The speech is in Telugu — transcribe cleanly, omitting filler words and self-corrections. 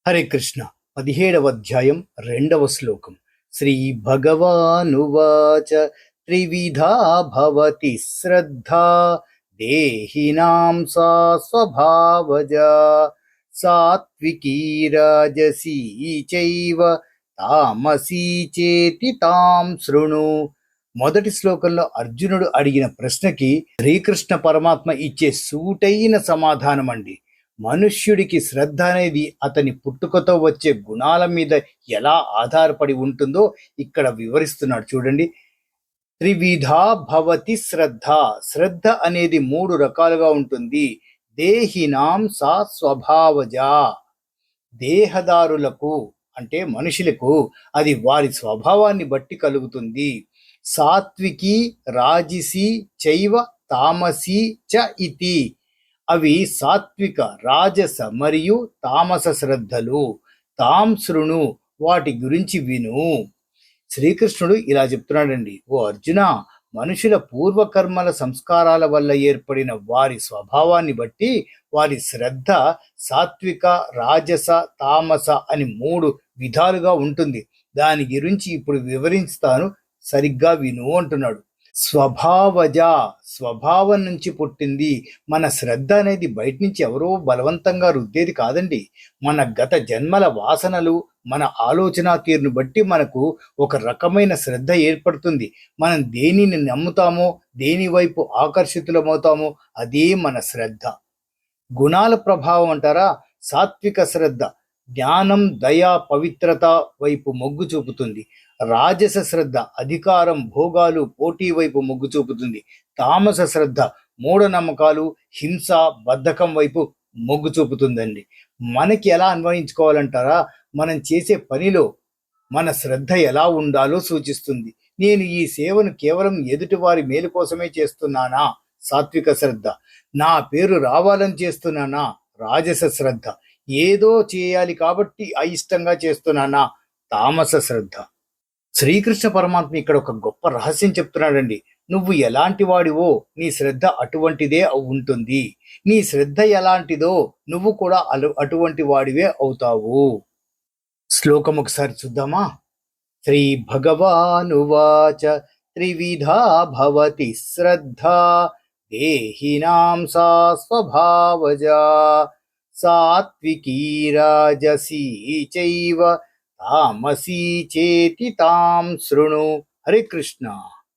హరే కృష్ణ 17వ అధ్యాయం 2వ శ్లోకం. శ్రీ భగవానువాచ త్రివిధా భవతి శ్రద్ధా దేహినాం సా స్వభావజా సాత్వికీ రాజసీ చైవ తామసీ చేతి తాం శృణు. మొదటి శ్లోకంలో అర్జునుడు అడిగిన ప్రశ్నకి శ్రీకృష్ణ పరమాత్మ ఇచ్చే సూటైన సమాధానం అండి. మనుష్యుడికి శ్రద్ధ అనేది అతని పుట్టుకతో వచ్చే గుణాల మీద ఎలా ఆధారపడి ఉంటుందో ఇక్కడ వివరిస్తున్నాడు చూడండి. త్రివిధా భవతి శ్రద్ధ. శ్రద్ధ అనేది 3 రకాలుగా ఉంటుంది. దేహినాం సా స్వభావజా. దేహదారులకు అంటే మనుషులకు అది వారి స్వభావాన్ని బట్టి కలుగుతుంది. సాత్వికి రాజసి చైవ తామసి చ ఇతి. అవి సాత్విక, రాజస మరియు తామస శ్రద్ధలు. తాం శృణు, వాటి గురించి విను. శ్రీకృష్ణుడు ఇలా చెప్తున్నాడండి, ఓ అర్జున, మనుషుల పూర్వకర్మల సంస్కారాల వల్ల ఏర్పడిన వారి స్వభావాన్ని బట్టి వారి శ్రద్ధ సాత్విక, రాజస, తామస అని 3 విధాలుగా ఉంటుంది. దాని గురించి ఇప్పుడు వివరిస్తాను, సరిగ్గా విను అంటున్నాడు. స్వభావజ, స్వభావం నుంచి పుట్టింది. మన శ్రద్ధ అనేది బయట నుంచి ఎవరో బలవంతంగా రుద్దేది కాదండి. మన గత జన్మల వాసనలు, మన ఆలోచన తీరును బట్టి మనకు ఒక రకమైన శ్రద్ధ ఏర్పడుతుంది. మనం దేనిని నమ్ముతామో, దేని వైపు ఆకర్షితులమవుతామో అదే మన శ్రద్ధ. గుణాల ప్రభావం అంటారా? సాత్విక శ్రద్ధ జ్ఞానం, దయ, పవిత్రత వైపు మొగ్గు చూపుతుంది. రాజస శ్రద్ధ అధికారం, భోగాలు, పోటీ వైపు మొగ్గు చూపుతుంది. తామస శ్రద్ధ మూఢనమ్మకాలు, హింస, బద్ధకం వైపు మొగ్గు చూపుతుందండి. మనకి ఎలా అన్వయించుకోవాలంటారా? మనం చేసే పనిలో మన శ్రద్ధ ఎలా ఉండాలో సూచిస్తుంది. నేను ఈ సేవను కేవలం ఎదుటి వారి మేలు కోసమే చేస్తున్నానా? సాత్విక శ్రద్ధ. నా పేరు రావాలని చేస్తున్నానా? రాజస శ్రద్ధ. ఏదో చేయాలి కాబట్టి అయిష్టంగా చేస్తున్నానా? తామస శ్రద్ధ. శ్రీకృష్ణ పరమాత్మ ఇక్కడ ఒక గొప్ప రహస్యం చెప్తున్నాడండి. నువ్వు ఎలాంటి వాడివో నీ శ్రద్ధ అటువంటిదే ఉంటుంది. నీ శ్రద్ధ ఎలాంటిదో నువ్వు కూడా అటువంటి వాడివే అవుతావు. శ్లోకం ఒకసారి చూద్దామా? శ్రీ భగవానువాచ త్రివిధా భవతి శ్రద్ధా దేహినాం సా స్వభావజా సాత్వికీ రాజసీ చైవ తామసీ చేతి తాం శృణు. హరే కృష్ణ.